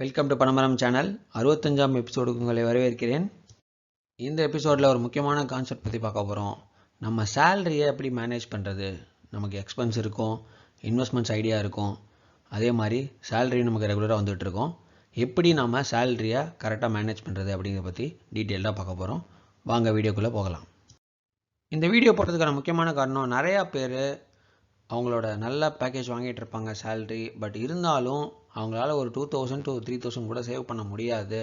Welcome to panamaram channel 65ஆம் எபிசோடுக்கு உங்களை வரவேற்கிறேன். இந்த எபிசோடில் ஒரு முக்கியமான கான்செப்ட் பற்றி பார்க்க போகிறோம். நம்ம சேலரியை எப்படி மேனேஜ் பண்ணுறது. நமக்கு எக்ஸ்பென்ஸ் இருக்கும், இன்வெஸ்ட்மெண்ட்ஸ் ஐடியா இருக்கும், அதே மாதிரி சேலரி நமக்கு ரெகுலராக வந்துட்டுருக்கோம். எப்படி நம்ம சேலரியை கரெக்டாக மேனேஜ் பண்ணுறது அப்படிங்கிறத பற்றி டீட்டெயில்டாக பார்க்க போகிறோம். வாங்க வீடியோக்குள்ளே போகலாம். இந்த வீடியோ போடுறதுக்கான முக்கியமான காரணம், நிறையா பேர் அவங்களோட நல்ல பேக்கேஜ் வாங்கிட்டு இருப்பாங்க சேல்ரி. பட் இருந்தாலும் அவங்களால ஒரு 2000 to 3000 கூட சேவ் பண்ண முடியாது.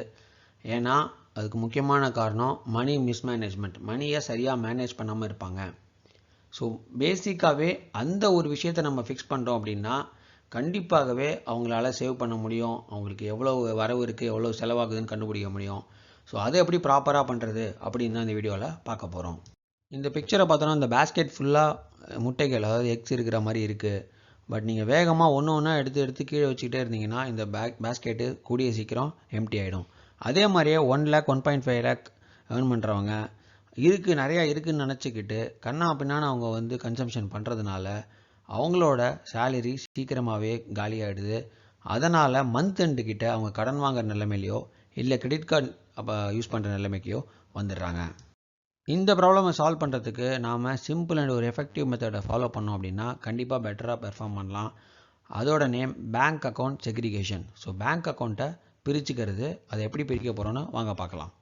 ஏன்னா அதுக்கு முக்கியமான காரணம் மணி மிஸ்மேனேஜ்மெண்ட். மணியை சரியாக மேனேஜ் பண்ணாமல் இருப்பாங்க. ஸோ பேசிக்காகவே அந்த ஒரு விஷயத்தை நம்ம ஃபிக்ஸ் பண்ணுறோம் அப்படின்னா கண்டிப்பாகவே அவங்களால சேவ் பண்ண முடியும். அவங்களுக்கு எவ்வளோ வரவு இருக்குது, எவ்வளோ செலவாகுதுன்னு கண்டுபிடிக்க முடியும். ஸோ அதை எப்படி ப்ராப்பராக பண்ணுறது அப்படின்னு தான் இந்த வீடியோவில் பார்க்க போகிறோம். இந்த பிக்சரை பார்த்தோன்னா இந்த பேஸ்கெட் ஃபுல்லாக முட்டைகள், அதாவது எக்ஸ் இருக்கிற மாதிரி இருக்குது. பட் நீங்கள் வேகமாக ஒன்று ஒன்றா எடுத்து கீழே வச்சுக்கிட்டே இருந்தீங்கன்னா இந்த பேஸ்கெட்டு கூடிய சீக்கிரம் எம்டி ஆகிடும். அதே மாதிரியே 1 lakh 1.5 lakh ஏர்ன் பண்ணுறவங்க நிறையா இருக்குதுன்னு நினச்சிக்கிட்டு கண்ணா பின்னான்னு அவங்க கன்சம்ஷன் பண்ணுறதுனால அவங்களோட சேலரி சீக்கிரமாகவே காலியாகிடுது. அதனால் மந்த் எண்டு கிட்ட அவங்க கடன் வாங்குற நிலைமையிலையோ இல்லை கிரெடிட் கார்டு யூஸ் பண்ணுற நிலைமைக்கையோ வந்துடுறாங்க. இந்த ப்ராப்ளமை சால்வ் பண்ணுறதுக்கு நாம் சிம்பிள் அண்ட் ஒரு எஃபெக்டிவ் மெத்தடை ஃபாலோ பண்ணோம் அப்படின்னா கண்டிப்பாக பெட்டராக பெர்ஃபார்ம் பண்ணலாம். அதோட name bank account segregation. So bank அக்கௌண்ட்டை பிரிச்சுக்கிறது, அதை எப்படி பிரிக்க போகிறோன்னு வாங்க பார்க்கலாம்.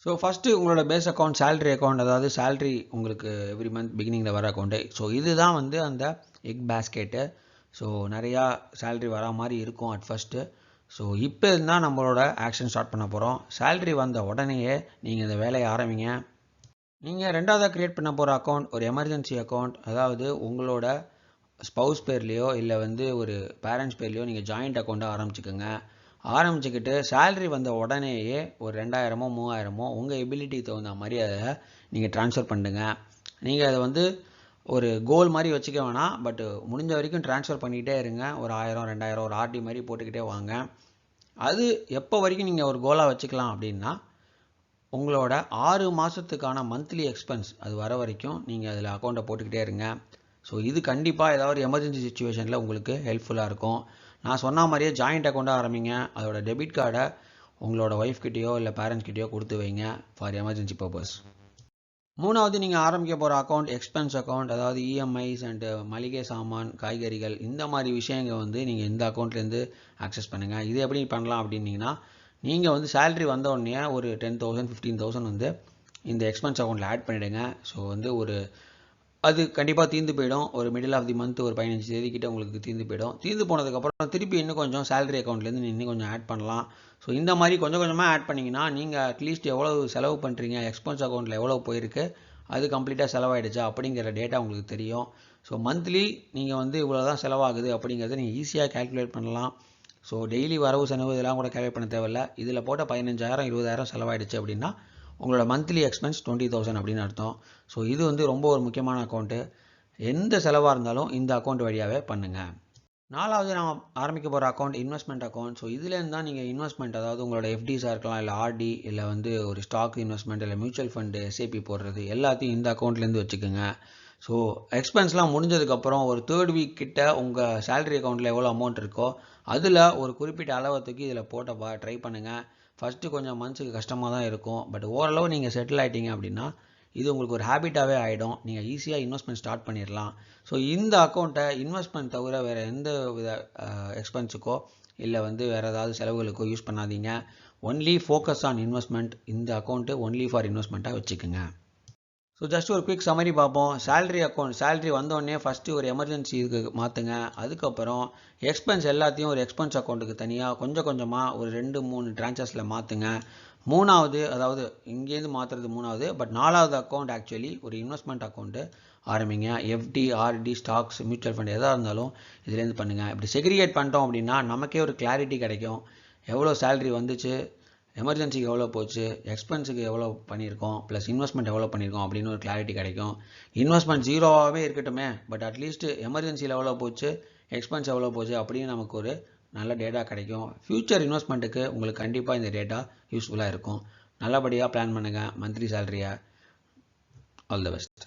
ஸோ ஃபஸ்ட்டு உங்களோட பேஸ் அக்கௌண்ட் சேலரி அக்கௌண்ட், அதாவது சேலரி உங்களுக்கு எவ்ரி மந்த் பிகினிங்கில் வர அக்கௌண்ட்டு. ஸோ இதுதான் அந்த எக் பேஸ்கெட்டு. ஸோ நிறையா சேலரி வரா மாதிரி இருக்கும் அட் ஃபஸ்ட்டு. ஸோ இப்போ இருந்தால் நம்மளோட ஆக்ஷன் ஸ்டார்ட் பண்ண போகிறோம். சேலரி வந்த உடனேயே நீங்கள் இந்த வேலையை ஆரம்பிங்க. நீங்கள் ரெண்டாவதாக க்ரியேட் பண்ண போகிற அக்கௌண்ட் ஒரு எமர்ஜென்சி அக்கௌண்ட். அதாவது உங்களோட ஸ்பவுஸ் பேர்லேயோ இல்லை ஒரு பேரண்ட்ஸ் பேர்லேயோ நீங்கள் ஜாயிண்ட் அக்கௌண்ட்டாக ஆரம்பிச்சுக்கிட்டு சேலரி வந்த உடனேயே ஒரு 2000 3000 உங்கள் எபிலிட்டி தகுந்த மாதிரி அதை நீங்கள் ட்ரான்ஸ்ஃபர் பண்ணுங்க. நீங்கள் அதை ஒரு கோல் மாதிரி வச்சுக்க வேணாம். பட் முடிஞ்ச வரைக்கும் ட்ரான்ஸ்ஃபர் பண்ணிக்கிட்டே இருங்க. ஒரு 1000 2000 ஒரு ஆர்டி மாதிரி போட்டுக்கிட்டே வாங்க. அது எப்போ வரைக்கும் நீங்கள் ஒரு கோலாக வச்சுக்கலாம் அப்படின்னா உங்களோட 6 மாதத்துக்கான மந்த்லி எக்ஸ்பென்ஸ் அது வர வரைக்கும் நீங்கள் அதில் அக்கௌண்ட்டை போட்டுக்கிட்டே இருங்க. ஸோ இது கண்டிப்பாக ஏதாவது ஒரு எமர்ஜென்சி சுச்சுவேஷனில் உங்களுக்கு ஹெல்ப்ஃபுல்லாக இருக்கும். நான் சொன்ன மாதிரியே ஜாயிண்ட் அக்கௌண்ட்டாக ஆரம்பிங்க. அதோட டெபிட் கார்டை உங்களோட ஒய்ஃப்கிட்டயோ இல்லை பேரண்ட்ஸ்கிட்டயோ கொடுத்து வைங்க ஃபார் எமர்ஜென்சி பர்பஸ். மூணாவது நீங்கள் ஆரம்பிக்க போகிற அக்கௌண்ட் எக்ஸ்பென்ஸ் அக்கௌண்ட். அதாவது இஎம்ஐஸ் அண்டு மளிகை சாமான், காய்கறிகள், இந்த மாதிரி விஷயங்கள் நீங்கள் இந்த அக்கௌண்ட்லேருந்து ஆக்சஸ் பண்ணுங்கள். இது எப்படி பண்ணலாம் அப்படின்னீங்கன்னா, நீங்கள் சேலரி வந்த உடனே ஒரு 10,000 15,000 இந்த எக்ஸ்பென்ஸ் அக்கௌண்ட்டில் ஆட் பண்ணிவிடுங்க. ஸோ அது கண்டிப்பாக தீர்ந்து போயிடும். ஒரு மிடில் ஆஃப் தி மந்த் ஒரு 15 தேதிக்கிட்ட உங்களுக்கு தீர்ந்து போயிடும். தீர்ந்து போனதுக்கப்புறம் திருப்பி இன்னும் கொஞ்சம் சேலரி அக்கௌண்ட்லேருந்து இன்னும் கொஞ்சம் ஆட் பண்ணலாம். ஸோ இந்த மாதிரி கொஞ்சம் கொஞ்சமாக ஆட் பண்ணிங்கன்னா நீங்கள் அட்லீஸ்ட் எவ்வளோ செலவு பண்ணுறீங்க, எக்ஸ்பென்ஸ் அக்கௌண்ட்டில் எவ்வளோ போயிருக்கு, அது கம்ப்ளீட்டாக செலவாயிடுச்சா அப்படிங்கிற டேட்டா உங்களுக்கு தெரியும். ஸோ மந்த்லி நீங்கள் இவ்வளோ தான் செலவாகுது அப்படிங்கிறத நீங்கள் ஈஸியாக கேல்குலேட் பண்ணலாம். ஸோ டெய்லி வரவு செலவு இதெல்லாம் கூட கேல்குலேட் பண்ண தேவையில்லை. இதில் போட்ட 15,000 20,000 செலவாயிடுச்சு அப்படின்னா உங்களோட மந்த்லி எக்ஸ்பென்ஸ் 20,000 அப்படின்னு அர்த்தம். ஸோ இது ரொம்ப ஒரு முக்கியமான அக்கௌண்ட்டு. எந்த செலவாக இருந்தாலும் இந்த அக்கௌண்ட் வழியாகவே பண்ணுங்கள். நாலாவது நம்ம ஆரம்பிக்க போகிற அக்கௌண்ட் இன்வெஸ்ட்மெண்ட் அக்கௌண்ட். ஸோ இதுலேருந்து தான் நீங்கள் இன்வெஸ்ட்மெண்ட், அதாவது உங்களோட எஃப்டிஸாக இருக்கலாம், இல்லை ஆர்டி, இல்லை ஒரு ஸ்டாக் இன்வெஸ்ட்மெண்ட், இல்லை மியூச்சுவல் ஃபண்டு, எஸ்ஐபி போடுறது எல்லாத்தையும் இந்த அக்கௌண்ட்லேருந்து வச்சுக்கோங்க. ஸோ எக்ஸ்பென்ஸ்லாம் முடிஞ்சதுக்கப்புறம் ஒரு 3rd வீக் கிட்ட உங்கள் சேலரி அக்கௌண்ட்டில் எவ்வளோ அமௌண்ட் இருக்கோ அதில் ஒரு குறிப்பிட்ட அளவுக்கு இதில் போட்ட ட்ரை பண்ணுங்கள். ஃபஸ்ட்டு கொஞ்சம் மந்த்ஸுக்கு கஷ்டமாக தான் இருக்கும். பட் ஓரளவு நீங்கள் செட்டில் ஆகிட்டீங்க அப்படின்னா இது உங்களுக்கு ஒரு ஹேபிட்டாகவே ஆகிடும். நீங்கள் ஈஸியாக இன்வெஸ்ட்மெண்ட் ஸ்டார்ட் பண்ணிடலாம். ஸோ இந்த அக்கௌண்ட்டை இன்வெஸ்ட்மெண்ட் தவிர வேறு எந்த வித எக்ஸ்பென்ஸுக்கோ இல்லை வேறு ஏதாவது செலவுகளுக்கோ யூஸ் பண்ணாதீங்க. Only focus on investment. இந்த அக்கௌண்ட்டு ஒன்லி ஃபார் இன்வெஸ்ட்மெண்ட்டாக வச்சுக்கோங்க. ஸோ ஜஸ்ட் ஒரு குவிக் சம்மரி பார்ப்போம். சேலரி வந்தோடனே ஃபஸ்ட்டு ஒரு எமர்ஜென்சி இதுக்கு மாற்றுங்க. அதுக்கப்புறம் எக்ஸ்பென்ஸ் எல்லாத்தையும் ஒரு எக்ஸ்பென்ஸ் அக்கௌண்ட்டுக்கு தனியாக கொஞ்சமாக ஒரு 2-3 ட்ரான்ச்சஸில் மாற்றுங்க. மூணாவது, அதாவது இங்கேருந்து மாற்றுறது மூணாவது, பட் 4வது அக்கௌண்ட் ஆக்சுவலி ஒரு இன்வெஸ்ட்மெண்ட் அக்கௌண்ட்டு ஆரம்பிங்க. FD, RD, stocks, mutual fund எதாக இருந்தாலும் இதுலேருந்து பண்ணுங்கள். இப்படி செக்ரிகேட் பண்ணிட்டோம் அப்படின்னா நமக்கே ஒரு கிளாரிட்டி கிடைக்கும். எவ்வளோ சேலரி வந்துச்சு, எமர்ஜென்சிக்கு எவ்வளோ போச்சு, எக்ஸ்பென்ஸுக்கு எவ்வளோ பண்ணியிருக்கோம், ப்ளஸ் இன்வெஸ்ட்மெண்ட் எவ்வளோ பண்ணியிருக்கோம் அப்படின்னு ஒரு கிளாரிட்டி கிடைக்கும். இன்வெஸ்ட்மெண்ட் ஜீரோவாகவே இருக்கட்டுமே, பட் அட்லீஸ்ட் எமர்ஜென்சியில் எவ்வளோ போச்சு, எக்ஸ்பென்ஸ் எவ்வளோ போச்சு அப்படின்னு நமக்கு ஒரு நல்ல டேட்டா கிடைக்கும். ஃப்யூச்சர் இன்வெஸ்ட்மெண்ட்டுக்கு உங்களுக்கு கண்டிப்பாக இந்த டேட்டா யூஸ்ஃபுல்லாக இருக்கும். நல்லபடியாக பிளான் பண்ணுங்கள் மந்த்லி சேலரியை. All the best.